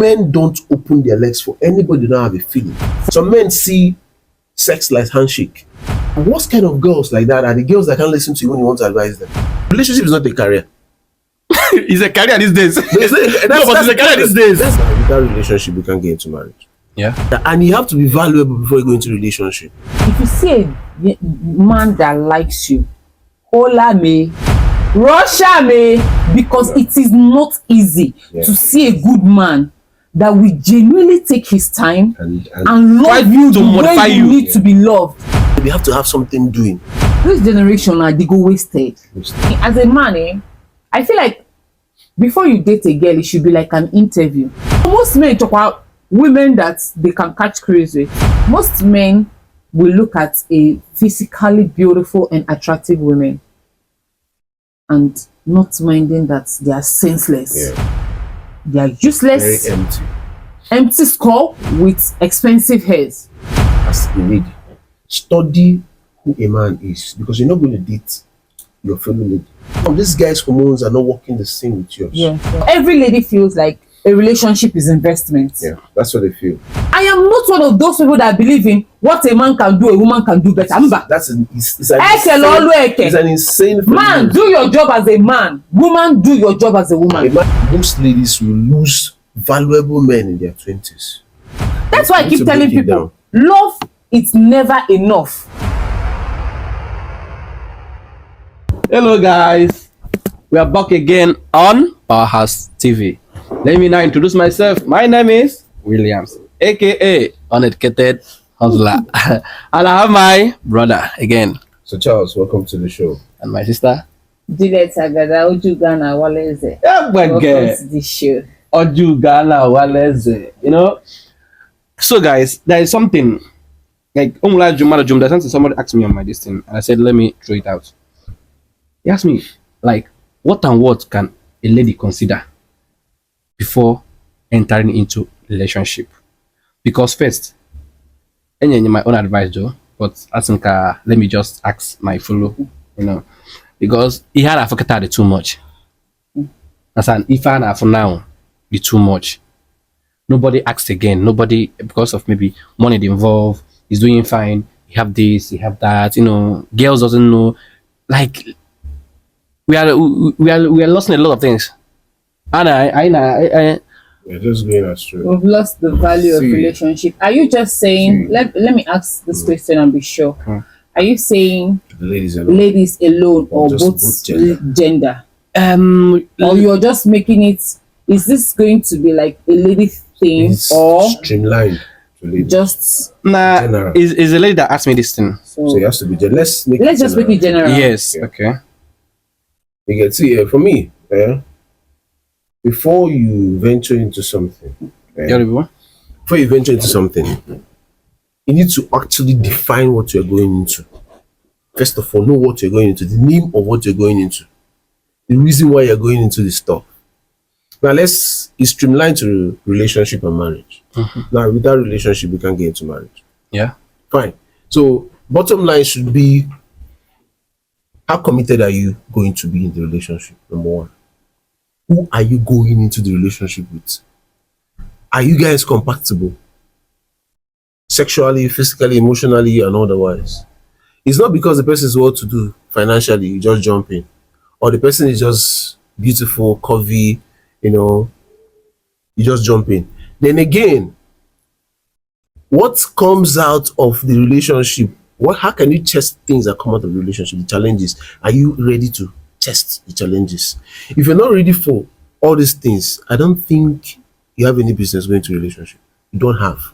women don't open their legs for anybody who don't have a feeling. Some men see sex like handshake. And what kind of girls like that are the girls that can't listen to you when you want to advise them? Relationship is not a career. It's a career these days. But it's a career these days. Without relationship, you can't get into marriage. Yeah. And you have to be valuable before you go into relationship. If you see a man that likes you, holla me, Russia me, because it is not easy to see a good man that will genuinely take his time and love you the way you need to be loved. You have to have something doing. This generation, they go wasted. As a man, I feel like before you date a girl, it should be like an interview. Most men talk about women that they can catch cruise with. Most men will look at a physically beautiful and attractive woman and not minding that they are senseless. They are useless. Very empty. Empty skull with expensive hairs. As a lady, study who a man is, because you're not going to date your fellow lady. These guys' hormones are not working the same with yours. Every lady feels like a relationship is investment. Yeah, that's what they feel. I am not one of those people that believe in what a man can do, a woman can do better. It's an insane man, do your job as a man. Woman, do your job as a woman. Most ladies will lose valuable men in their 20s. That's why I keep telling people, love is never enough. Hello guys, we are back again on Powerhouse TV. Let me now introduce myself. My name is Williams, aka Uneducated Hustler. And I have my brother again. So Charles, welcome to the show. And my sister Juliet Agada Ojugana Waleze. Welcome to the show. Ojugana Waleze. You know? So guys, there is something like somebody asked me on my distance, and I said, let me throw it out. He asked me, like, what and what can a lady consider before entering into relationship? Because first, and my own advice, Joe, but I think let me just ask my fellow, because he had a too much. As an if and for now, be too much. Nobody asks again. Nobody, because of maybe money involved, is doing fine. You have this, you have that. Girls doesn't know. Like we are losing a lot of things. And I we're just going astray. We've lost the value of relationship. Are you just saying? Let me ask this question and be sure. Are you saying ladies alone or both gender? Or you're just making it? Is this going to be like a lady thing or streamlined? Just general. Is a lady that asked me this thing. So it has to be general. Let's just make it general. Yes. Yeah. Okay. You can see for me, before you venture into something, before you venture into something, you need to actually define what you're going into. First of all, know what you're going into, the name of what you're going into, the reason why you're going into the stuff. Now it's streamlined to relationship and marriage. Now without relationship, you can't get into marriage. Yeah. Fine. So bottom line should be, how committed are you going to be in the relationship? Number one. Who are you going into the relationship with? Are you guys compatible? Sexually, physically, emotionally, and otherwise. It's not because the person is well to do financially, you just jump in. Or the person is just beautiful, curvy, you just jump in. Then again, what comes out of the relationship? How can you test things that come out of the relationship, the challenges? Are you ready to test the challenges? If you're not ready for all these things, I don't think you have any business going to a relationship. You don't have.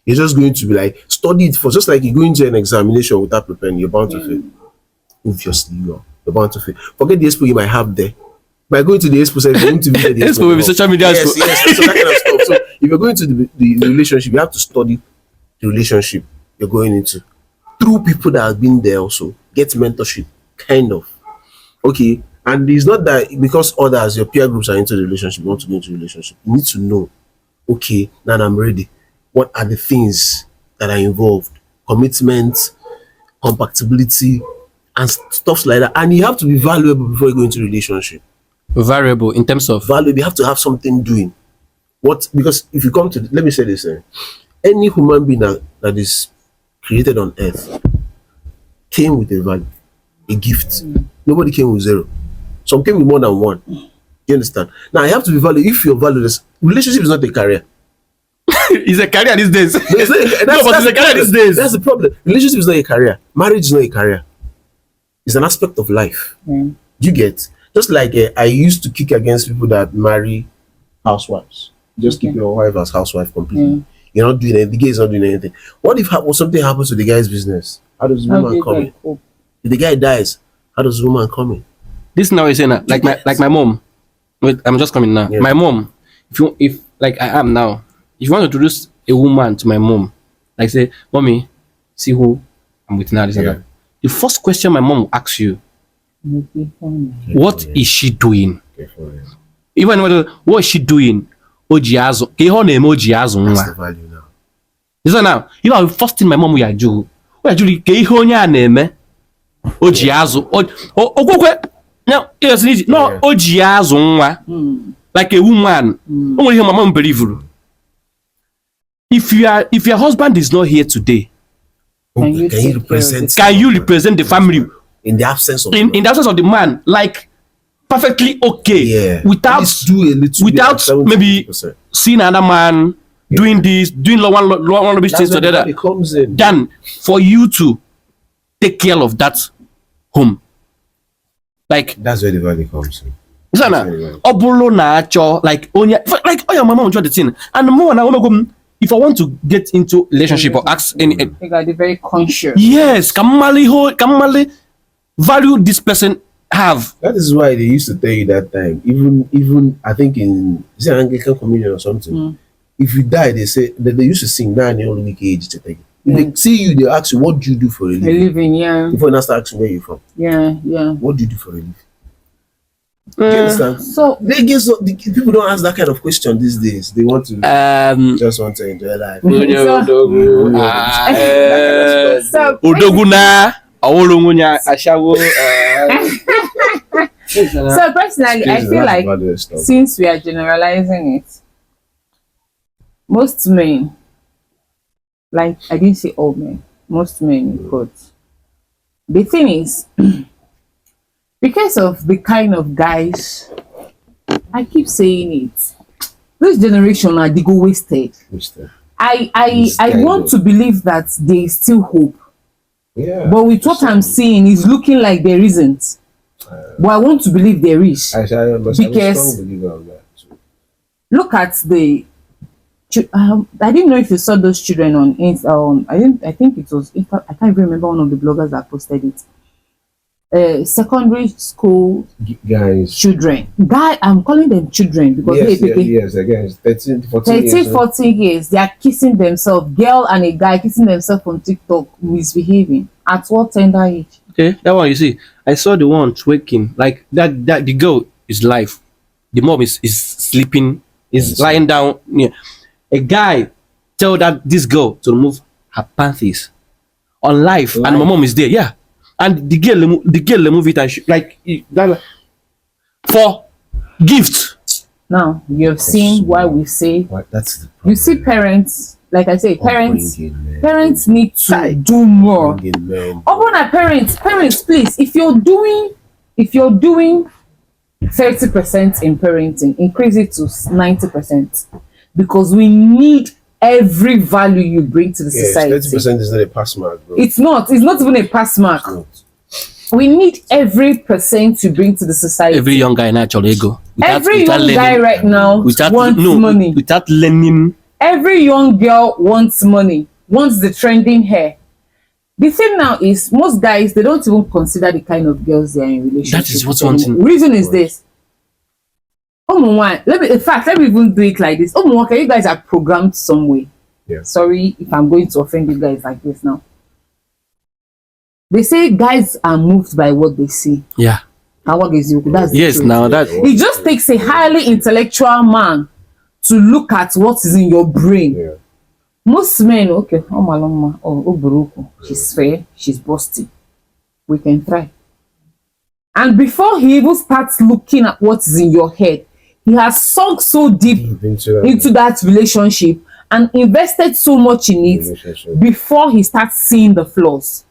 You're just going to be like, study it for, just like you go into an examination without preparing, you're bound to fail. Obviously, you're bound to fail. Forget the expo you might have there. By going to the expo, you're going to be the expo will be social media. Yes, so that kind of stuff. So if you're going to the relationship, you have to study the relationship you're going into. Through people that have been there also. Get mentorship, kind of. Okay, and it's not that because others, your peer groups are into the relationship, you want to go into the relationship. You need to know, okay, now I'm ready. What are the things that are involved? Commitment, compatibility, and stuff like that. And you have to be valuable before you go into a relationship. Variable in terms of valuable, you have to have something doing. What, because if you come to, let me say this, any human being that is created on earth came with a value, a gift. Nobody came with zero. Some came with more than one. You understand? Now I have to be valued. If you're valueless, relationship is not a career. It's a career these days. But it's a career these days. That's the problem. Relationship is not a career. Marriage is not a career. It's an aspect of life. You get? Just like I used to kick against people that marry housewives. Just keep your wife as housewife completely. You're not doing anything. The guy is not doing anything. What if something happens to the guy's business? How does the woman come in? If the guy dies, how does the woman come in? This now is saying that, like my mom. Wait, I'm just coming now. My mom, if like I am now, if you want to introduce a woman to my mom, like say, mommy, see who I'm with now, this and that. The first question my mom will ask you, what is she doing? Even what is she doing? Ojiazo. That's the value now. This one now, you know, the first thing my mom will do. What do you Ojiazo. No, yes, no, Ojiazo. Like a woman. Only my mom believe. If your husband is not here today, Can you represent the family in the absence of in the absence of the man, like perfectly okay, without maybe 70%. seeing another man doing this, doing one of these things together, then for you to take care of that home, like that's where the value comes in. like oh yeah, mama enjoy the thing, and the more now if I want to get into relationship or ask any, you gotta be very conscious. yes, can value this person have. That is why they used to tell you that time. Even I think in Anglican communion or something. If you die, they say that they used to sing down the only week age to take. If they see you, they ask you, what do you do for a living? A living, yeah. Before they start asking where you're from. Yeah. What do you do for a living? Do you understand? So the people don't ask that kind of question these days. They want to just want to enjoy life. So personally, I feel like since we are generalizing it, most men, like I didn't say all men, most men, but the thing is, because of the kind of guys, I keep saying it, this generation are they go wasted. I want to believe that there is still hope. Yeah. But with what I'm seeing, it's looking like there isn't. But I want to believe there is. Because look at the I didn't know if you saw those children on I think it was, I can't even remember one of the bloggers that posted it. Secondary school guys, children. I'm calling them children because yes, again, 14 years, they are kissing themselves, girl and a guy kissing themselves on TikTok, misbehaving. At what tender age? Okay, that one you see. I saw the one twerking, like that the girl is live. The mom is sleeping, is lying down. Yeah. A guy tell this girl to remove her panties on live, and my mom is there. Yeah. And the girl remove it and that for gift. Now you have seen why we say you see parents, like I say, parents need to do more. Open our parents, please, if you're doing 30% in parenting, increase it to 90%, because we need every value you bring to the society. 30% is not a pass mark, bro. It's not even a pass mark. We need every percent you bring to the society. Every young guy naturally go. Every young guy right now wants money. Without learning. Every young girl wants money, wants the trending hair. The thing now is, most guys, they don't even consider the kind of girls they are in relationships. That is what's one thing. Reason is this. Let me even do it like this. You guys are programmed some way. Yeah. Sorry if I'm going to offend you guys like this now. They say guys are moved by what they see. Yeah. And what is you? That's yes. Now that it just takes a highly intellectual man to look at what is in your brain. Yeah. Most men, okay, she's fair, she's busty. We can try. And before he even starts looking at what is in your head, he has sunk so deep into that relationship and invested so much in it before he starts seeing the flaws.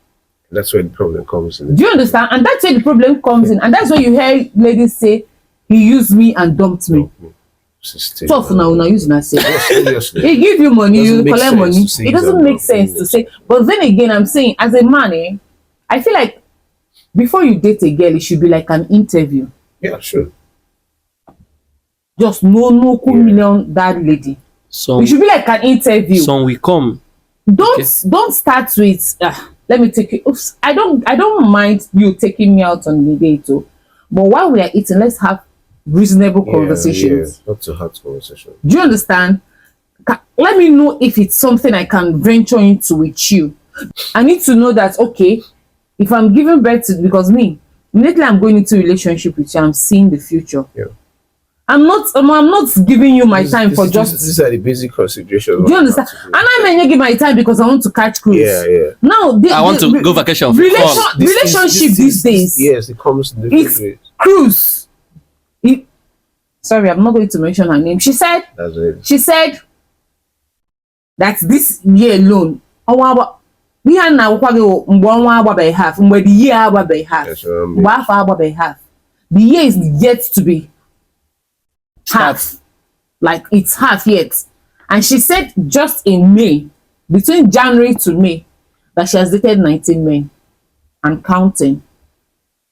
That's where the problem comes in. Do you understand? And that's where the problem comes in. And that's where you hear ladies say, he used me and dumped me. Tough now, using I say. He give you money, you collect money. It doesn't make sense to say. But then again, I'm saying, as a man, I feel like before you date a girl, it should be like an interview. Yeah, sure. Just no cool million that lady. So it should be like an interview. So we come. Don't start with let me take you. Oops, I don't mind you taking me out on the date too. But while we are eating, let's have reasonable conversations. Yeah, not to hard conversation. Do you understand? Let me know if it's something I can venture into with you. I need to know that, okay, if I'm giving birth to, because immediately I'm going into a relationship with you, I'm seeing the future. Yeah. I'm not giving you my time for just. These are the basic considerations. Do you understand? And I may not give my time because I want to catch cruise. Yeah. Now I want to go vacation. Relationship these days. Yes, it comes in different ways. Cruise. Sorry, I'm not going to mention her name. She said. That's it. She said that this year alone, we are now by half. The year by half. The year is yet to be half. Like it's half yet. And she said just in May, between January to May, that she has dated 19 men and counting.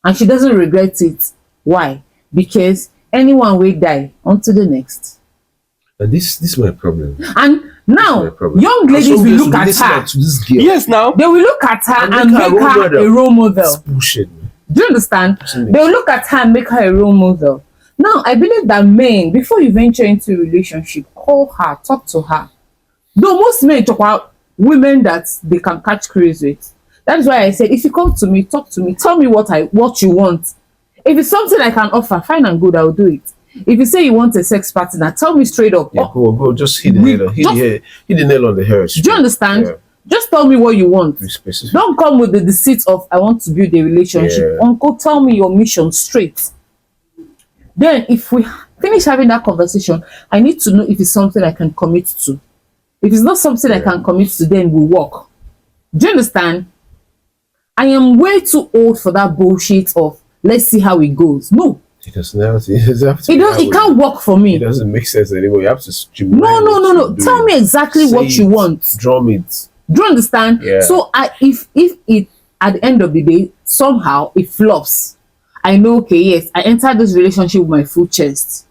And she doesn't regret it. Why? Because anyone will die on to the next. And this is my problem. And now young ladies will look at her. Yes, now they will look at her and make her a role model. That's bullshit. Do you understand? They will look at her and make her a role model. Now, I believe that men, before you venture into a relationship, call her, talk to her. Though most men talk about women that they can catch cruise with. That is why I said, if you come to me, talk to me, tell me what you want. If it's something I can offer, fine and good, I will do it. If you say you want a sex partner, tell me straight up. Yeah, go, just hit the nail on the head. Do you understand? Yeah. Just tell me what you want. Don't come with the deceit of I want to build a relationship. Yeah. Uncle, tell me your mission straight. Then if we finish having that conversation, I need to know if it's something I can commit to. If it's not something I can commit to, then we'll work. Do you understand? I am way too old for that bullshit of let's see how it goes. No. It can't work for me. It doesn't make sense anymore. You have to No. Tell me exactly what you want. Drum it. Do you understand? Yeah. So if it at the end of the day somehow it flops, I know, okay, yes, I entered this relationship with my full chest.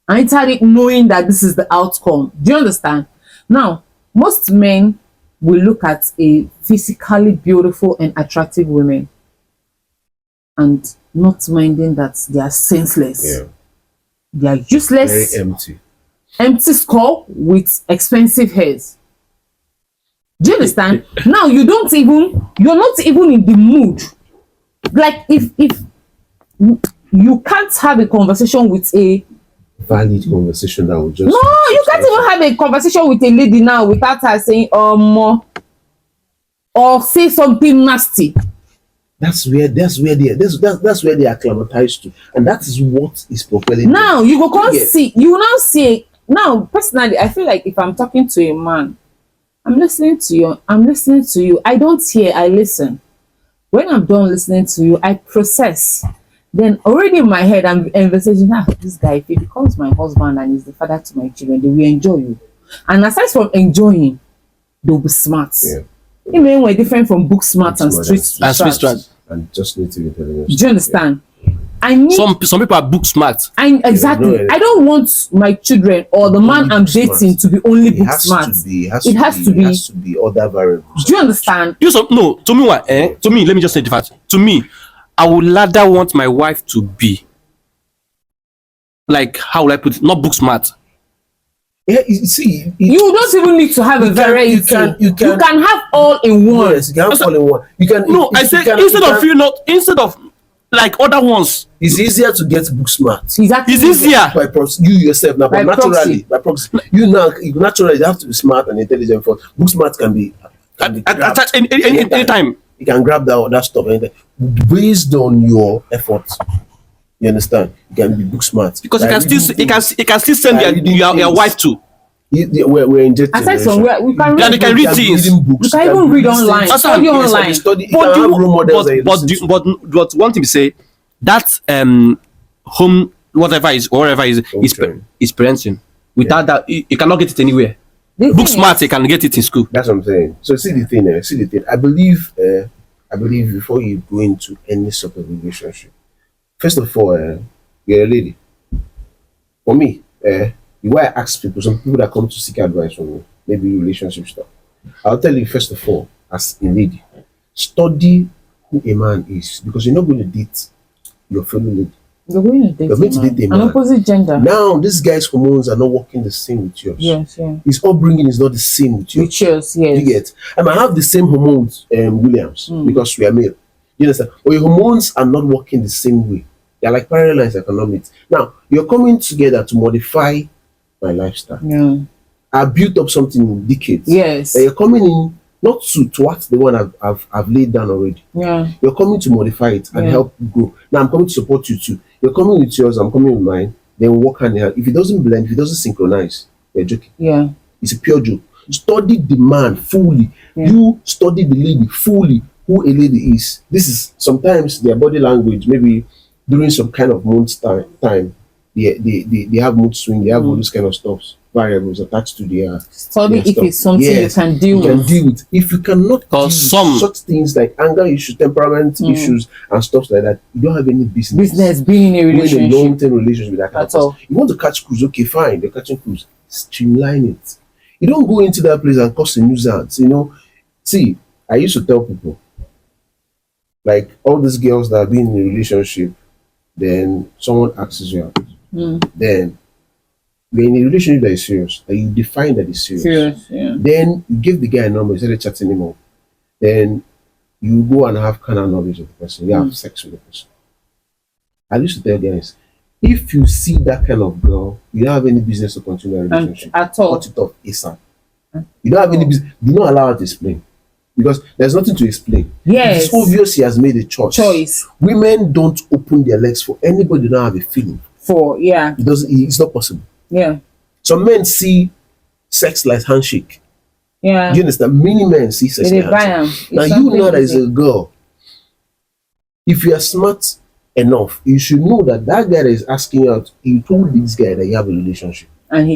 I entered it knowing that this is the outcome. Do you understand? Now, most men will look at a physically beautiful and attractive woman and not minding that they are senseless. Yeah. They are useless. Very empty. Empty skull with expensive hairs. Do you understand? Now, you're not even in the mood. Like, if you can't have a conversation with a valid conversation that will just you can't even have a conversation with a lady now without her saying or say something nasty. That's where they are acclimatized to, and that is what is propelling now them. You will see. You will now see. Now, personally, I feel like if I'm talking to a man, I'm listening to you. I don't hear, I listen. When I'm done listening to you, I process. Then already in my head, I'm envisaging, this guy, if he becomes my husband and is the father to my children, they will enjoy you. And aside from enjoying, they'll be smart. Yeah. You mean we're different from book smart and street smart. And just native intelligence. Do you understand? Yeah. I need some people are book smart. Exactly. I don't want my children or the man I'm dating to be only book smart. It has to be other variables. Do you understand? To me, what? To me, let me just say the fact. To me, I would rather want my wife to be like, how will I put it? Not book smart. Yeah, you see, you don't even need to have a variety. You can have all in one. Yes, you can have all in one. You can. No, I say instead of like other ones. It's easier to get book smart. Exactly. It's easier by proxy. You yourself now, but naturally, by proxy, you naturally have to be smart and intelligent. For book smart can be at any time. You can grab that stuff anytime based on your efforts. You understand? You can be book smart. Because By reading you can still send By reading your things. wife to. We're injecting. Aside from where we can Yeah, read, they can read things. Reading books. we can even read online, That's study what I'm- online. You study. You But can you, have role models that you listen to. but one thing to say, that home whatever is training. is parenting. Without that, you cannot get it anywhere. The Book thing smart, is, you can get it in school. That's what I'm saying. So see the thing. See the thing. I believe before you go into any sort of relationship, first of all, you're a lady. For me, the way I ask people, some people that come to seek advice from me, maybe relationship stuff, I'll tell you first of all, as a lady, study who a man is, because you're not going to date your fellow lady. the way you date You're going to date a an man. opposite gender. Now, this guy's hormones are not working the same with yours. Yes, yeah. His upbringing is not the same with yours. With yours, yes. You get? I might have the same hormones, Williams, because we are male. You understand? But your hormones are not working the same way. They're like parallel lines economics. Now, you're coming together to modify my lifestyle. Yeah. I built up something in decades. Yes. And you're coming in not to what the one I've laid down already. Yeah. You're coming to modify it and Yeah. help grow. Now I'm coming to support you too. You're coming with yours, I'm coming with mine. Then we work hand in hand. If it doesn't blend, if it doesn't synchronize, you're joking. Yeah. It's a pure joke. Study the man fully. Yeah. You study the lady fully, who a lady is. This is sometimes their body language, maybe during some kind of month time, they have mood swing, they have all this kind of stuff, variables attached to their Study their if stuff. it's something Yes, you can deal you can with. deal with. If you cannot deal with some- such things like anger issues, temperament issues, and stuff like that, you don't have any Business being in a in a relationship. long-term relationship with that kind of At all. person. You want to catch cruise, okay, fine, you're catching cruise. Streamline it. You don't go into that place and cause a nuisance, See, I used to tell people, like all these girls that have been in a relationship, then someone asks you out. Then you're in a relationship that is serious, and you define that it's serious. Serious, yeah. Then you give the guy a number, instead of chatting him up. Then you go and have carnal knowledge of the person, you have sex with the person. I used to tell guys, if you see that kind of girl, you don't have any business to continue a relationship. at all. Cut it off ASAP. You don't have any business. Do not allow her to explain. Because there's nothing to explain. Yes. It's obvious he has made a choice. Women don't open their legs for anybody who don't have a feeling. Yeah. It's not possible. Yeah. Some men see sex like handshake. Yeah. Do you understand? Many men see sex They like buy handshake. 'em. Now It's you something know that as easy. a girl, if you are smart enough, you should know that that guy that is asking you out, he told this guy that you have a relationship. And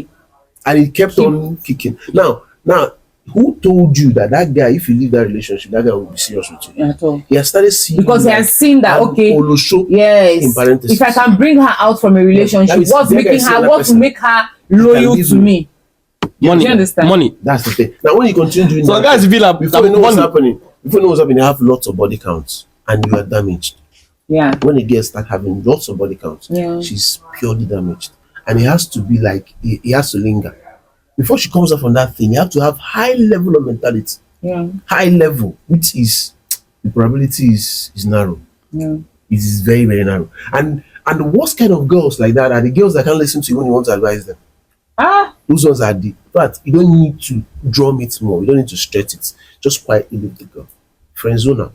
He kept on kicking. Now, who told you that guy, if you leave that relationship, that guy will be serious with you? at all. He has started seeing Because he has seen that, okay, Olosho yes, in parentheses. if I can bring her out from a relationship, that is- what's that guy making is her, another what will person. make her loyal leave to you. me? Money, Do you understand? money. That's the thing. Now, when you continue doing So that, guys feel like before you know what's money. happening, you have lots of body counts and you are damaged. Yeah. When a girl start having lots of body counts, Yeah. she's purely damaged. And it has to be like, it has to linger. Before she comes up on that thing, you have to have high level of mentality. Yeah. High level, which is, the probability is narrow. Yeah. It is very, very narrow. And the worst kind of girls like that are the girls that can't listen to you when you want to advise them. Those ones are the, but you don't need to drum it more. You don't need to stretch it. Just quietly leave the girl. Friend zone her.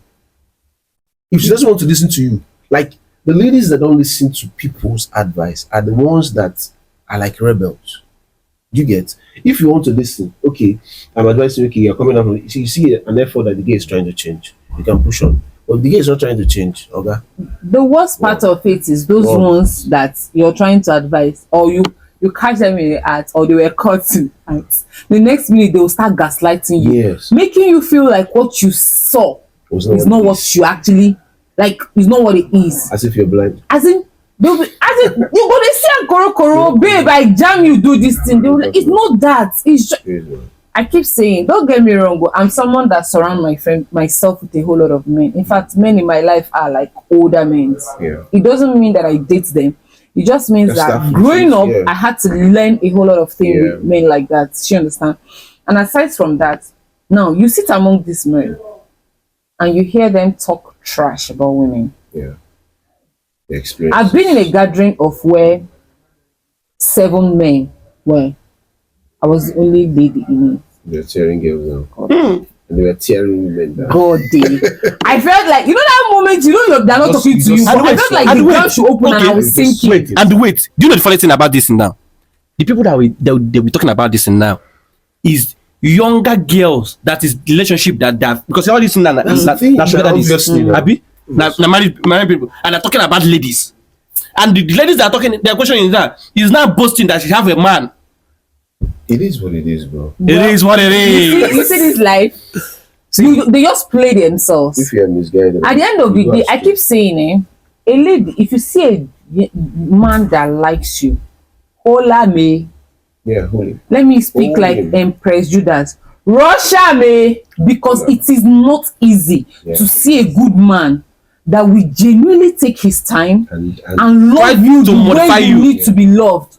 If she doesn't want to listen to you, like the ladies that don't listen to people's advice are the ones that are like rebels. You get? If you want to listen, okay, I'm advising you, okay, you're coming up, you see an effort that the guy is trying to change. You can push on. But if the guy is not trying to change, okay? The worst part of it is those ones that you're trying to advise, or you catch them in the act, or they were caught in the act. The next minute they will start gaslighting you, Yes. making you feel like what you saw is not what you actually like. It's not what it is. As if you're blind. As in, you go they say koro babe, I jam you do this thing. They will like, it's not that. It's just, I keep saying, don't get me wrong, but I'm someone that surround myself with a whole lot of men. In fact, men in my life are like older men. Yeah. It doesn't mean that I date them. It just means That's that that growing up, yeah. I had to learn a whole lot of things Yeah. with men like that. You understand? And aside from that, now you sit among these men and you hear them talk trash about women. Yeah. The experience. I've been in a gathering of where 7 men were. I was the only lady in it. They're tearing girls down. And they were tearing women down. God day. I felt like, you know that moment, you know they're not talking to you, but I felt like the ground should open and I was sinking. Wait. Do you know the funny thing about this now? The people that they be talking about this now is younger girls that is relationship that because all this thing Abi now married people, and they're talking about ladies, and the ladies that are talking, their question is that is now boasting that she have a man. It is what it is, bro. It is what it is. You see this life. They just play themselves. If you are misguided, at the end of the day, I keep saying, a lady, if you see a man that likes you, hola me. Yeah, holy. Let me speak like Empress Judas. Russia me, because it is not easy to see a good man that will genuinely take his time and love you the way you need to be loved.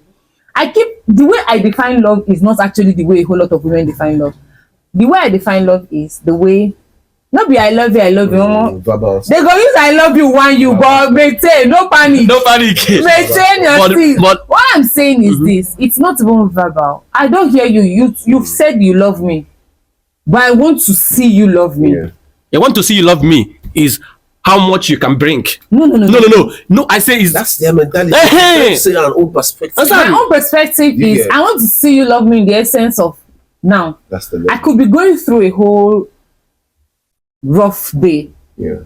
The way I define love is not actually the way a whole lot of women define love. The way I define love is the way, not be I love you, Verbal. They go use I love you one you, but maintain, no panic. Maintain your thing. But what I'm saying is this, it's not even verbal. I don't hear you. You've said you love me, but I want to see you love me. Yeah. I want to see you love me is how much you can bring. No, I say is that's their mentality. Say our own perspective. My own perspective is I want to see you love me in the essence of now. That's the level. I could be going through a whole rough day. Yeah.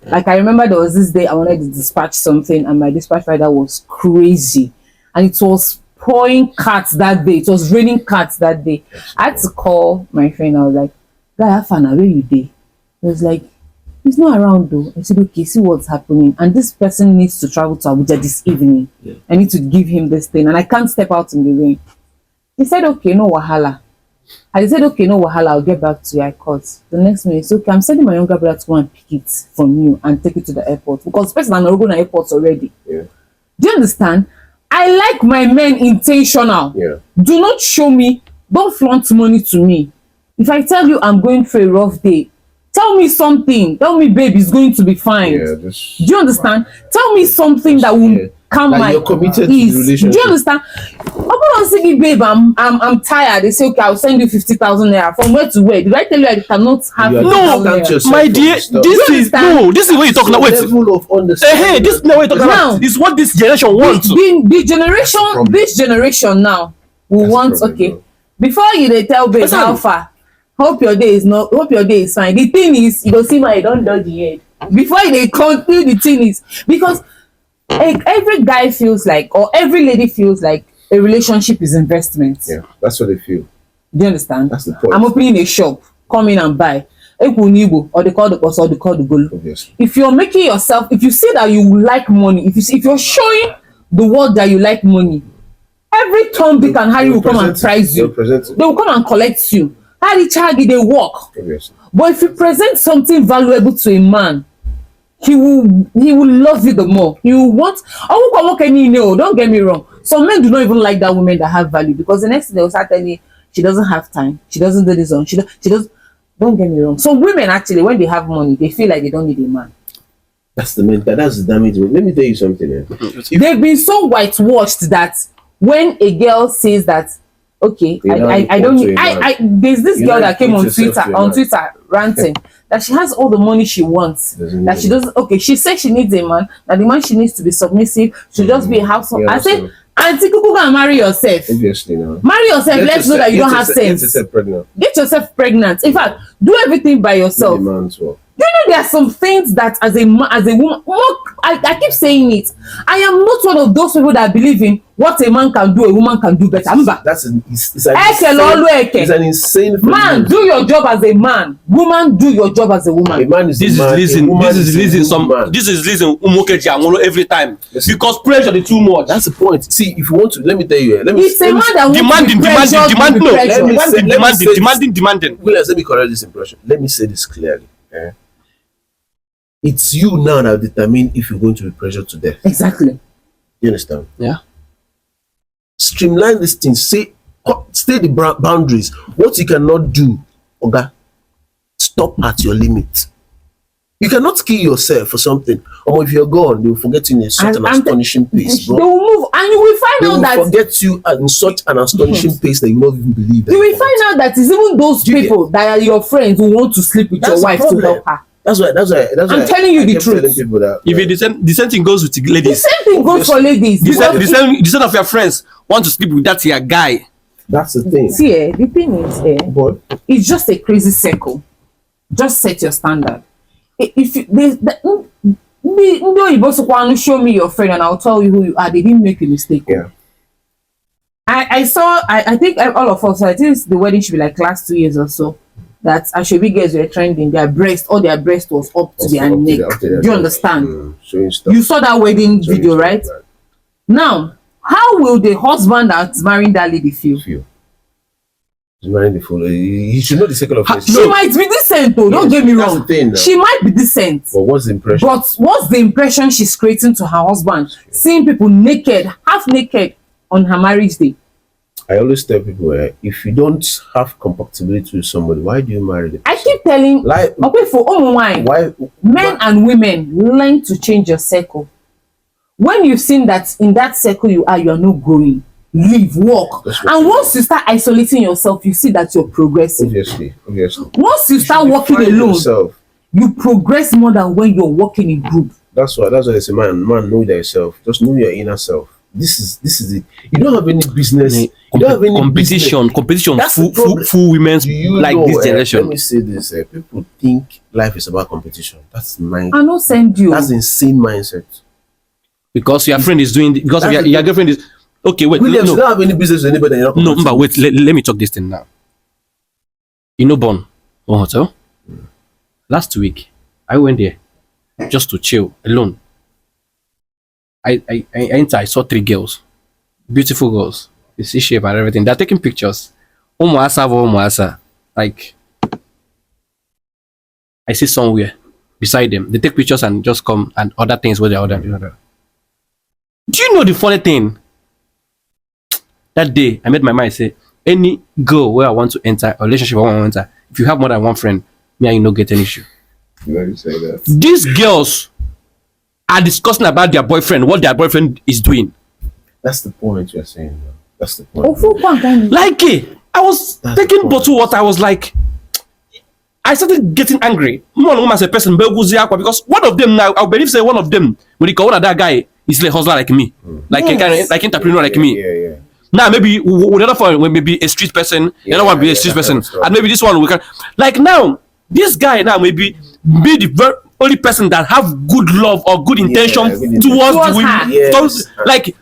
Like I remember there was this day I wanted to dispatch something and my dispatch rider was crazy. And it was pouring cats that day. It was raining cats that day. I had to call my friend. I was like, guy, have fun, where you day? He was like, he's not around though. I said, okay, see what's happening. And this person needs to travel to Abuja this evening. Yeah. I need to give him this thing. And I can't step out in the rain. He said, okay, no wahala. I said, okay, no wahala, I'll get back to you. I called. The next minute, so okay, I'm sending my younger brother to go and pick it from you and take it to the airport. Because the person I'm not going to airport already. Yeah. Do you understand? I like my men intentional. Yeah. Do not show me, don't flaunt money to me. If I tell you I'm going through a rough day, tell me something. Tell me, babe, it's going to be fine. Yeah, do you understand? Tell me something that will calm my you're committed ease. To the relationship. Do you understand? I'm saying, babe, I'm tired. They say, okay, I'll send you 50,000 naira. From where to where? Did I tell you I cannot have no, my dear? This is what you're talking about. Wait, level of understanding. This is not what you're talking about. This is what this generation wants. This generation now will want. Okay, before they tell babe how far. Hope your day is fine. The thing is, you don't see why you don't dodge the head. Before they continue, the thing is, because every guy feels like, or every lady feels like a relationship is investment. Yeah, that's what they feel. Do you understand? That's the point. I'm opening a shop, come in and buy. Or they call the goal. Obviously. If you're making yourself, if you say that you like money, if you're showing the world that you like money, every Tom, Dick and Harry will come and prize you. They will come and collect you. Hagi, they work. Obviously. But if you present something valuable to a man, he will love you the more. He will want. Don't get me wrong. Some men do not even like that woman that have value, because the next thing they will start telling you she doesn't have time. She doesn't do this on. She does. Don't get me wrong. Some women actually, when they have money, they feel like they don't need a man. That's the mental. That's the damage. Let me tell you something. They've been so whitewashed that when a girl says that, okay, I don't need. There's this girl that came on Twitter ranting that she has all the money she wants. That she doesn't. Okay, she says she needs a man. That the man she needs to be submissive. Should just be a household. I said, Auntie Kuku, go and marry yourself. Obviously, no. Marry yourself. Let's know that you don't have sense. Get yourself pregnant. In fact, do everything by yourself. Do you know there are some things that as a woman, I keep saying it. I am not one of those people that believe in what a man can do, a woman can do better. It's an insane man. Do your job as a man. Woman, do your job as a woman. This is reason Umokeji Angolo every time. Because pressure is too much. That's the point. See, if you want to, let me tell you. It's a man that demanding. Let me correct this impression. Let me say this clearly. It's you now that determine if you're going to be pressured to death. Exactly. You understand? Yeah. Streamline this thing. Stay the boundaries. What you cannot do, okay, stop at your limit. You cannot kill yourself for something. Or if you're gone, they will forget you in such an astonishing pace, They bro. will move, and you will find They out will that forget you in such an astonishing pace that you will not even believe that. you will find out that it's even those Do you get- people that are your friends who want to sleep with That's your the wife to problem. help her. That's why. I'm telling you I the kept truth. telling people that, If it, the same thing goes with the The ladies. same thing goes for ladies. The because the same of your friends want to sleep with that your guy. that's the thing. see, the thing is, But it's just a crazy circle. Just set your standard. If you, you both want to show me your friend and I'll tell you who you are, they didn't make a mistake. yeah, I saw, I think all of us, I think the wedding should be like last 2 years or so, that Ashobi girls were trending, all their breast was up to their neck. Do you understand? showing stuff. You saw that wedding Showing video, stuff, right? Now, how will the husband that's marrying that lady feel? He's marrying the fool. He should know the circle of things. She might be decent though, don't Yes, get me that's wrong. the thing, She might be decent. But what's the impression? But what's the impression she's creating to her husband? Seeing people naked, half naked on her marriage day. I always tell people, if you don't have compatibility with somebody, why do you marry them? I keep telling, Like, okay, for wine, why? men and women, learn to change your circle. When you've seen that in that circle you are not growing, leave, walk. And once you start isolating yourself, you see that you're progressing. Obviously. Once you start walking Find alone, yourself. you progress more than when you're walking in group. That's why they say, man, know thyself. Just know your inner self. This is it. You don't have any business. You don't have any competition. business. That's the problem. Full women's Do you like know, this generation. let me say this. People think life is about competition. That's I not send you. That's insane mindset. Because your friend is doing because That's your girlfriend is okay. Wait, Williams, you no, don't have any business with anybody. You're not no, compatible. but wait. Let me talk this thing now. You know, Bon hotel. Last week, I went there just to chill alone. I enter. I saw 3 girls, beautiful girls, the C shape and everything. They're taking pictures. Umuasa. Like, I see somewhere beside them. They take pictures and just come and order things where they order. Do you know the funny thing? That day, I made my mind say, any girl where I want to enter, a relationship I want to enter, if you have more than one friend, me and you no get an issue. You already say that. These girls are discussing about their boyfriend, what their boyfriend is doing. That's the point you're saying. Man. That's the point. Oh, full point, kind of. Like, I was That's the taking point. bottle water. I was like, I started getting angry. More and more as a person, because one of them now, I believe say one of them, when you call that guy, is like hustler like me, like a kind of, like entrepreneur like me. Yeah. Now maybe the other one maybe a street person, the other one be a street that kind person, of stuff. and maybe this one we can like now this guy now maybe be the very only person that have good love or good intention good intention. towards the Towards women. her. Yes. Like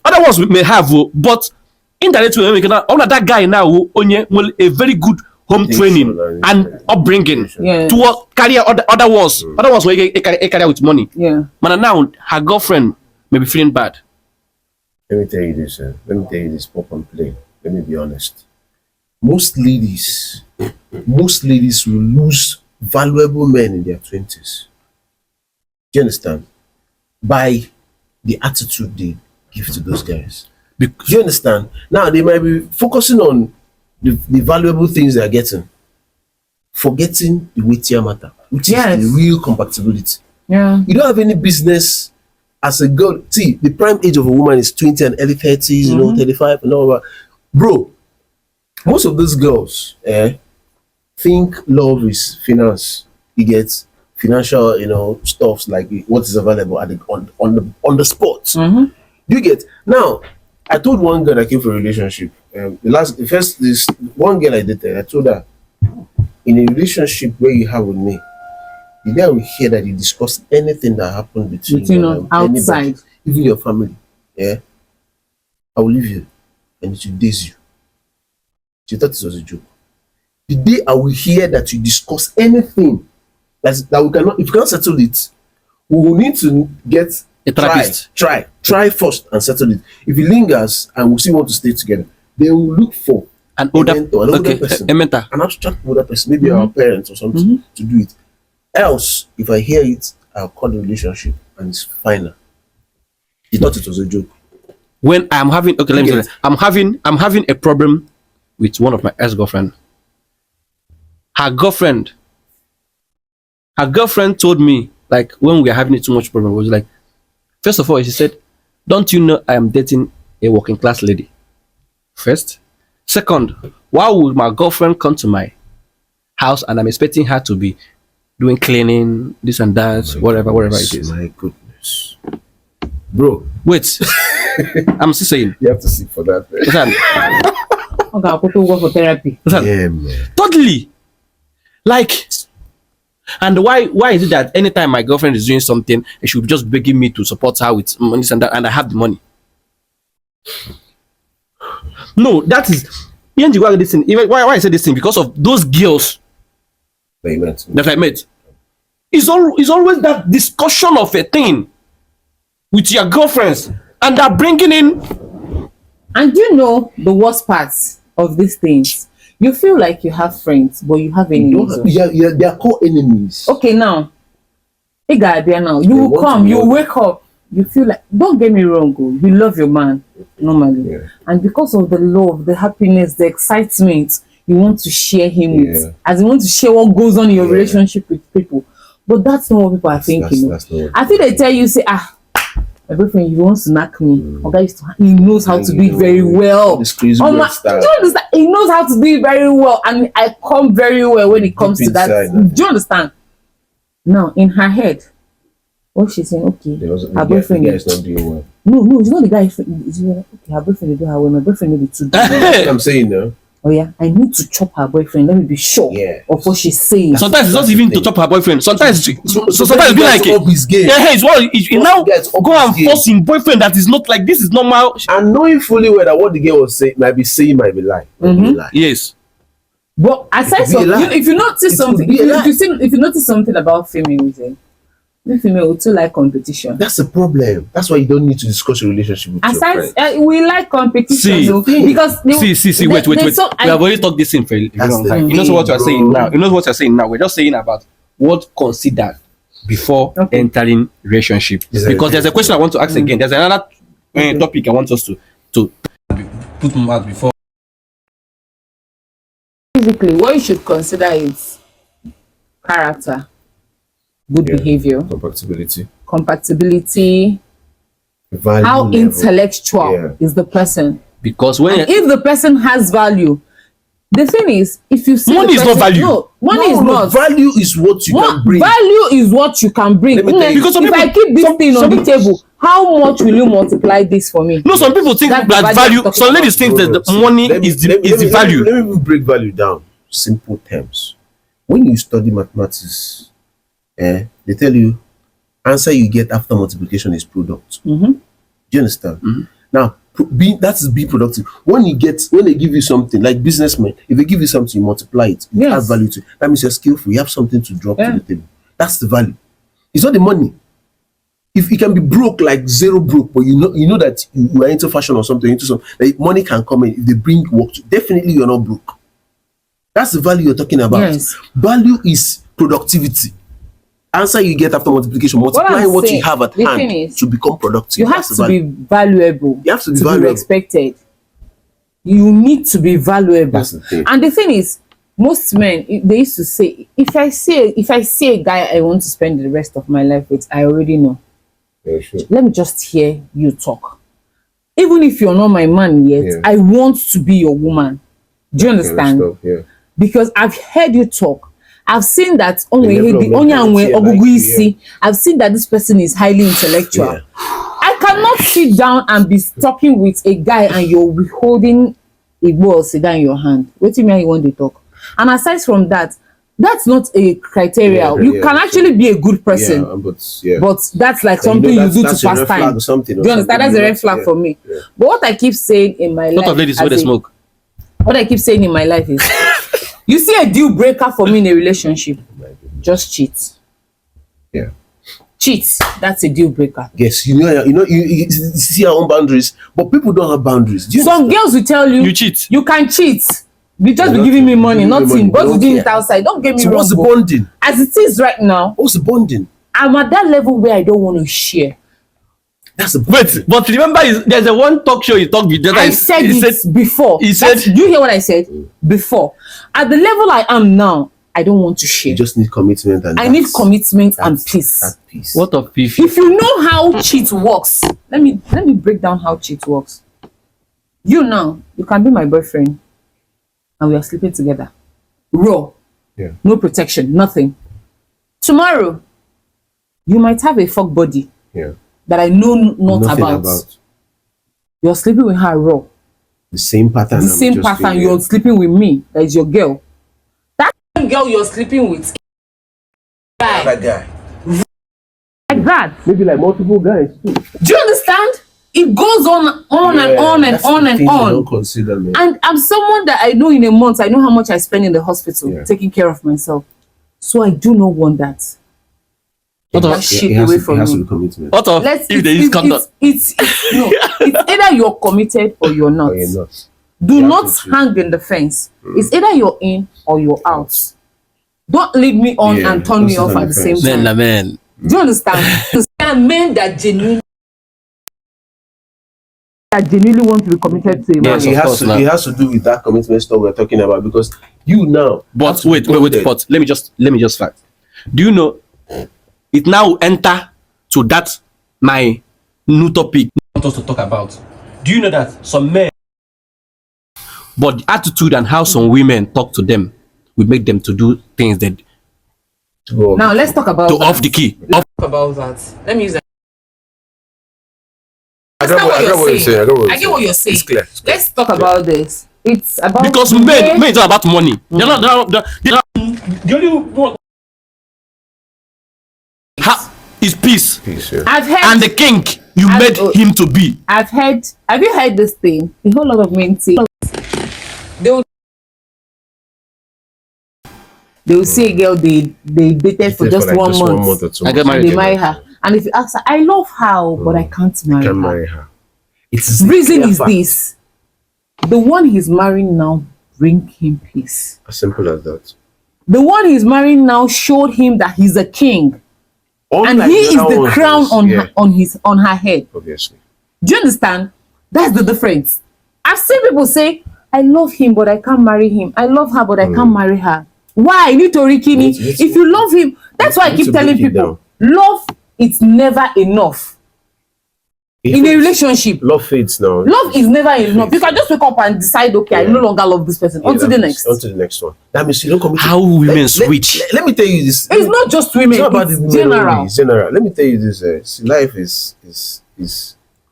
other ones may have, but indirectly we can that guy now only a very good home training and upbringing Yeah. towards career other ones. Other ones where he career with money. Yeah. But now her girlfriend may be feeling bad. Let me tell you this, pop and play. Let me be honest. Most ladies will lose valuable men in their 20s. Do you understand? By the attitude they give to those guys. Do you understand? Now they might be focusing on the valuable things they are getting, forgetting the weightier matter, which Yes. is the real compatibility. Yeah. You don't have any business as a girl. See, the prime age of a woman is 20 and early 30s, 35 and all that. Bro, most of those girls think love is finance. You get financial, stuffs like what is available at on the spot. Mm-hmm. You get now. I told one girl that came from a relationship. This one girl I dated, I told her, in a relationship where you have with me, the guy will hear that you discuss anything that happened between you and outside, anybody, even your family. Yeah, I will leave you, and it will daze you. She thought it was a joke. The day I will hear that you discuss anything that we cannot, if you can't settle it, we will need to get A therapist. Try first and settle it. If it lingers and we still want to stay together, they will look for An older, older person, a mentor. an abstract older person, maybe our parents or something, to do it. Else, if I hear it, I'll call the relationship and it's final. He thought it was a joke. When I'm having let me tell you, I'm having a problem with one of my ex-girlfriend. Her girlfriend her girlfriend told me, like, when we were having too much problem, was like, first of all, she said, don't you know I am dating a working class lady? First. Second, why would my girlfriend come to my house and I'm expecting her to be doing cleaning, this and that, whatever it is? My goodness. Bro. Wait. I'm still saying. You have to sit for that. Listen, Okay, I'll put to work for therapy. listen. Yeah, man. Totally. Like, and why is it that anytime my girlfriend is doing something, she should just begging me to support her with money and that, and I have the money? No, that is this thing. Even why I say this thing, because of those girls That you met. that I met. It's always that discussion of a thing with your girlfriends, and they're bringing in. And you know the worst parts of these things? You feel like you have friends, but you have enemies. They are called enemies. Okay, now, hey guy, there now. You They will want come, to you know. wake up, you feel like, don't get me wrong, you love your man normally, Yeah. and because of the love, the happiness, the excitement, you want to share him Yeah. with, as you want to share what goes on in your Yeah. relationship with people. But that's not what people are thinking. That's not what- I think they tell you, say, my boyfriend, he wants to knock me. Okay, he knows how to do it very well. This crazy Oh weird my, style. do you understand? He knows how to do it very well, and I come very well when it comes Deep to that. inside. Do you understand? Now, in her head, what she's saying, okay, her boyfriend the guy is not doing well. No, it's not the guy. It's like, okay, her boyfriend will do her well. My boyfriend will be too. That's what I'm saying now. Oh yeah, I need to chop her boyfriend. Let me be sure Yeah. of what she's saying. Sometimes it's not even to chop her boyfriend. Sometimes sometimes he be like, gets up his game. yeah, it's what he now gets up go his and game. force him boyfriend that is not like this is normal. And knowing fully well that what the girl was saying might be lie. Might be a lie. Yes. But aside could be from, a lie. if you notice It something, could be a lie. if you notice something about females, we female too like competition. That's the problem. That's why you don't need to discuss your relationship with your Aside, friend. we like competition. See, so, because See, wait. We have already talked this thing for a That's long the time. You know thing, what you're bro. saying now. You know what you're saying now. We're just saying about what considered before Okay. entering relationship. Exactly. Because there's a question I want to ask again. There's another topic I want us to put out before. Basically, what you should consider is character, good Yeah. behavior, compatibility, Value how level. intellectual Yeah. is the person. Because when If the person has value, the thing is, if you see Money the is not person, value. No, money is not. Value is what you can bring. Value is what you can bring. Let me tell you. Because some if I people- keep this some- thing on some the people- table, how much will you multiply this for me? no, some people think That's the that value I'm value. talking Some ladies about. think that the See, money let me- is the let me- let me- value. Let me break value down. Simple terms. When you study mathematics, they tell you answer you get after multiplication is product. Mhm. Do you understand? Now, that is being productive. When they give you something like businessmen, if they give you something, you multiply it, you Yes. add value to it. That means you're skillful. You have something to drop Yeah. to the table. That's the value. It's not the money. If you can be broke, like zero broke, but you know that you are into fashion or something, into something, like money can come in if they bring work to, definitely you're not broke. That's the value you're talking about. Yes. Value is productivity. Answer you get after multiplication, multiplying I'm what you saying, have at the thing hand is, to become productive. You have That's the to value. be valuable. You have to be valuable. respected. You need to be valuable. That's the thing. And the thing is, most men they used to say, if I see a guy I want to spend the rest of my life with, I already know. Yeah, sure. Let me just hear you talk. Even if you're not my man yet, Yeah. I want to be your woman. Do you understand? Stuff, yeah. Because I've heard you talk. I've seen that level of mentality, I've seen that this person is highly intellectual. Yeah. I cannot sit down and be talking with a guy and you're holding a bowl of cigar in your hand. What do you mean you want to talk? And aside from that, that's not a criteria. Yeah, You yeah, can actually be a good person, but that's like something you do to pass time. Or something, Do you understand? That's a red flag for me. Yeah. But what I keep saying in my A lot life, of ladies where they smoke. what I keep saying in my life is, you see a deal breaker for me in a relationship, just cheat. Yeah. Cheat. That's a deal breaker. Yes, you see our own boundaries, but people don't have boundaries. Do you Some understand? girls will tell you, You cheat. you can cheat. You just be Yeah, giving me money, giving me nothing. money, But don't you doing care. it outside. Don't get me So wrong. what's the but bonding? as it is right now, What's the bonding? I'm at that level where I don't want to share. That's the Wait, but remember, there's a one talk show you talked with that I said it before. he said- Do you hear what I said? Before. At the level I am now, I don't want to share. You just need commitment, and I need commitment and peace. That peace. What of if If you know how cheat works, let me break down how cheat works. You now, you can be my boyfriend and we are sleeping together. Raw. Yeah. No protection, nothing. Tomorrow, you might have a fuck body Yeah. that I know not Nothing about. You're sleeping with her raw. the same pattern. The same pattern you're sleeping with me, that is your girl. That same girl you're sleeping with. That guy. Like that. Maybe like multiple guys too. Do you understand? It goes on and on and on and on. Don't consider, man. And I'm someone that I know in a month, I know how much I spend in the hospital taking care of myself. So I do not want that. What That of shit away from It has to me. be commitment. what of Let's if they use conduct? it's no, it's either you're committed or you're not. Or you're not. Do You have not to choose. hang in the fence. It's either you're in or you're out. Don't lead me on Yeah, and turn don't me sit off on at the the same fence. time. Man. Do you understand? There are men that genuinely want to be committed to a man. Yes, of course, now. It has to do with that commitment stuff we're talking about, because you now. But have to wait, be committed. but let me just fact. Do you know it now enter to that my new topic I want us to talk about? Do you know that some men, but the attitude and how some women talk to them will make them to do things that To go off Now the let's talk about to that. off the key. Let's talk about that. Let me use that. I get what you're saying. I get what you're saying. It's clear. Let's talk about this. It's about Because the way- men is all about money. They're not the only one is peace. Peace, yeah. I've heard And the king you I've- made him to be. I've heard. Have you heard this thing? A whole lot of men say they will see a girl they dated for just like 1 month, or 2 I get months. married. and they marry her. And if you ask her, I love her, but I can't marry Can her. marry her. It's the Reason clear is fact. this: the one he's marrying now bring him peace. As simple as that. The one he's marrying now showed him that he's a king, and Unlike he is other the ones, crown on yeah, on her head. obviously. Do you understand? That's the difference. I've seen people say, I love him, but I can't marry him. I love her, but I can't marry her. Why? Nitori Kini. Let's- If you love him, that's why I let's keep telling break it people, love is never enough. In a relationship, love fades now. love is never enough. You can just wake up and decide, okay, I no longer love this person. Yeah, On to the that next. means- On to the next one. That means you don't commit. How women switch. Let me tell you this. It's not just women, It's not about the it's women general. only, it's general. Let me tell you this. See, life is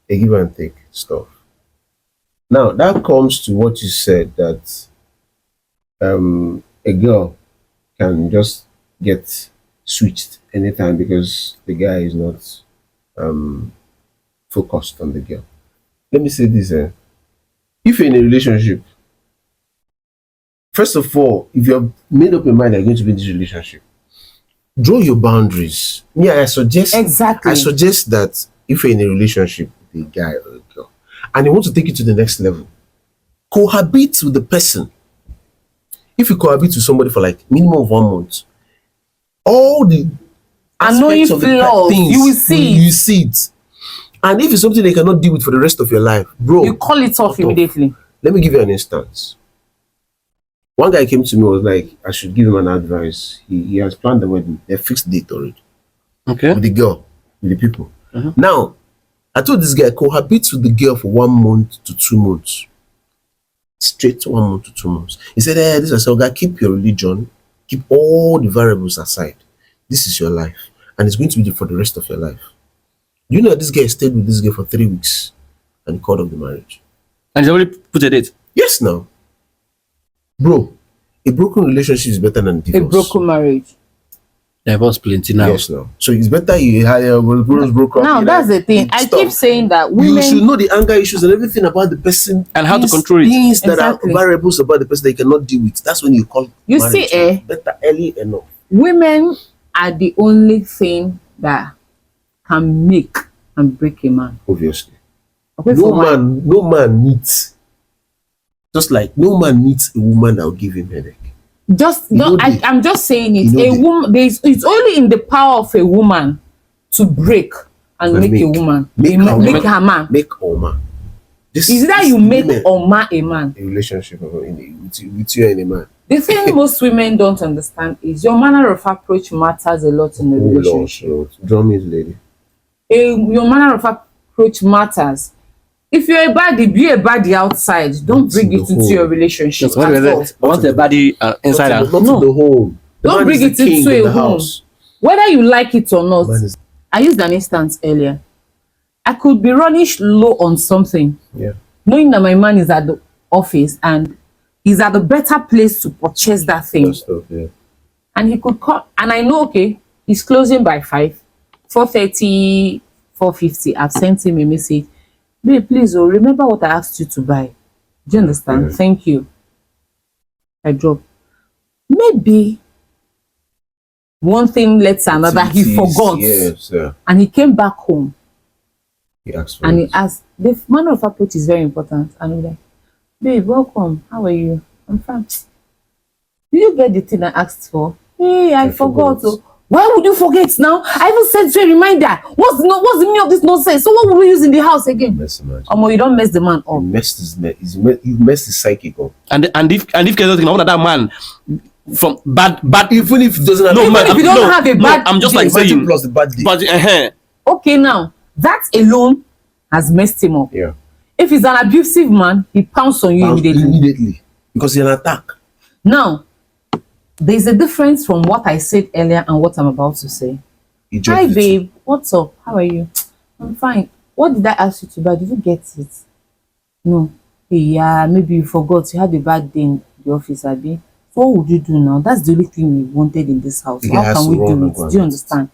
a give and take stuff. Now that comes to what you said, that a girl can just get switched anytime because the guy is not focused on the girl. Let me say this. If you're in a relationship, first of all, if you have made up your mind that you're going to be in this relationship, draw your boundaries. Yeah, I suggest Exactly. that if you're in a relationship with a guy or a girl and you want to take it to the next level, cohabit with the person. If you cohabit with somebody for like minimum of 1 month, all the Annoying aspects of the flaws, you will see it. you see it. And if it's something they cannot deal with for the rest of your life, bro, You call it off immediately. let me give you an instance. One guy came to me, was like, I should give him an advice. He has planned the wedding. They fixed the date already. Okay. With the girl, with the people. Now, I told this guy, cohabit with the girl for 1 month to 2 months. Straight to 1 month to 2 months. He said, this is guy, keep your religion, keep all the variables aside. This is your life. And it's going to be for the rest of your life. You know, this guy stayed with this girl for 3 weeks and called off the marriage. And they already put a date. Yes, now. Bro, a broken relationship is better than A divorce. broken marriage. Divorce plenty now. Yes, now. So it's better you hire broken. Now that's the thing. I keep saying that You should women. know the anger issues and everything about the person And how to things- control it. Things that Exactly. are variables about the person that you cannot deal with. That's when you call. You marriage see, better early enough. Women are the only thing that can make and break a man. Obviously, Okay, no for why? man needs. Just like no man needs a woman that will give him headache. Just You know don't, the- I'm just saying it. you know A the- woman, it's only in the power of a woman to break and And make a woman, make make her man. Make or man. This Is that you make women or ma a man? a relationship with you and a man. The thing most women don't understand is your manner of approach matters a lot in a relationship. Drum it, lady. Your manner of approach matters. If you're a baddie, be a baddie outside. Don't bring it into your relationship. Just want the body inside out. Not to the home. The Don't man bring is it the king into in a the home. house. Whether you like it or not. Man is- I used an instance earlier. I could be running low on something, Yeah. knowing that my man is at the office and is at a better place to purchase that thing. That stuff, yeah. And he could call, and I know, okay, he's closing by 5, 4:30, 4:50. I've sent him a message. Babe, please, oh, remember what I asked you to buy. Do you understand? Yeah. Thank you. I drop. Maybe one thing led to another. He Activities, forgot. Yes, yeah. And he came back home He asked for and it. he asked, the manner of approach is very important. And I'm like, babe, welcome. How are you? I'm fine. Did you get the thing I asked for? Hey, I forgot. forgot. Oh. Why would you forget now? I even sent you a reminder. What's the meaning of this nonsense? So what will we use in the house again? Mess the man. You don't mess the man You up. messed you messed his psychic up. And if case I want that man from bad Even if it doesn't have Even if you don't have a bad I'm just like day. saying plus the bad day. but Okay, now that alone has messed him up. Yeah. If he's an abusive man, he pounds on you immediately. Because it's an attack. Now, there's a difference from what I said earlier and what I'm about to say. He Hi, jumped it. babe. What's up? How are you? I'm fine. What did I ask you to buy? Did you get it? No. Hey, yeah, maybe you forgot. You had a bad day in the office, Abby. So what would you do now? That's the only thing we wanted in this house. The How guy has can to we run do and it? go and Do you get it. understand?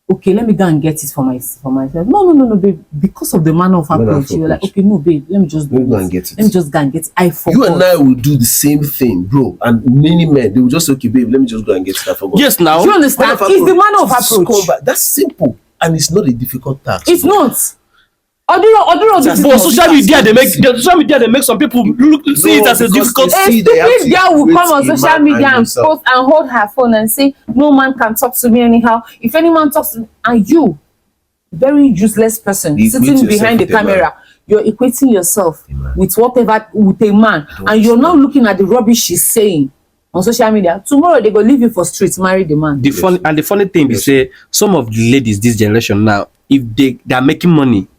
Okay, let me go and get it for myself. No, babe. Because of the manner of Manner of approach, you were like, approach. okay, no, babe. Let me just Let me do go it. and get it. Let me just go and get it. I forgot. You and I will do the same thing, bro. And many men, they will just say, okay, babe, let me just go and get it. I forgot. yes now. Do you understand? It's the manner of Just come approach. back. That's simple. And it's not a difficult task. It's not. Oduro, this is But not. social media they make some people see it as a because difficult. they A see they have stupid to girl will wait come on a social man media and himself. post and hold her phone and say, no man can talk to me anyhow. If any man talks to me, and you, very useless person, You equate sitting yourself behind the with a man. camera, you're equating yourself man. with whatever, with a man, and you're now looking at the rubbish she's saying on social media. Tomorrow they go leave you for streets, marry the man. The funny thing is say some of the ladies this generation now, if they are making money,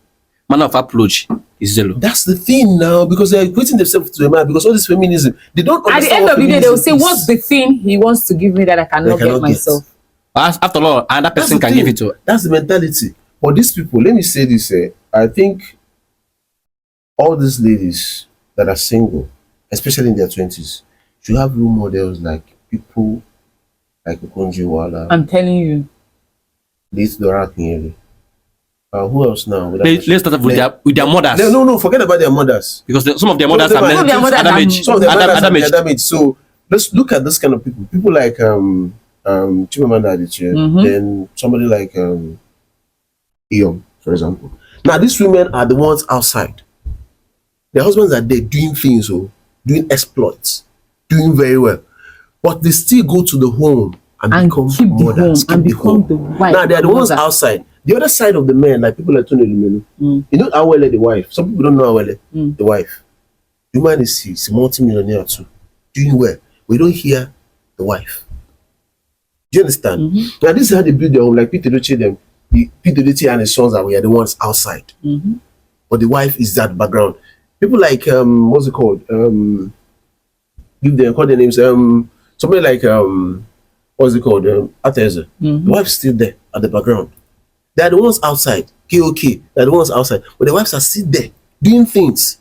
manner of approach is zero. That's the thing now, because they're equating themselves to a man. Because all this feminism, they don't At the understand end what of the day, they will say, feminism is. what's the thing he wants to give me that I cannot get myself? After all, another That's person the can thing. give it to. That's the mentality. But these people, let me say this, I think all these ladies that are single, especially in their 20s, should have role models like people like Okonjo Iweala, I'm telling you. late Dora Akinyele. Who else now? Let's start off with their mothers. No, forget about their mothers. Because some of their mothers are Some of their mothers are- age. Some of their mothers are Adam age. damaged. So let's look at this kind of people. People like Chimamanda Adichie, then somebody like Eon, for example. Now these women are the ones outside. Their husbands are there doing things, doing exploits, doing very well. But they still go to the home and become keep the mothers, home and keep the become home. the wife. Now they are the ones mother. outside. The other side of the men, like people like Tony Lumelu, you know Awele, the wife. Some people don't know Awele, the wife. The woman is a multi-millionaire too, doing well. We don't hear the wife. Do you understand? Now this is how they build their home. Like Peter Doce, them, Peter Doce and his sons are the ones outside, but the wife is that background. People like what's it called? Call their names. Somebody like what's it called? Ateza. The wife's still there at the background. They are the ones outside. KOK. They are the ones outside, but the wives are still there doing things.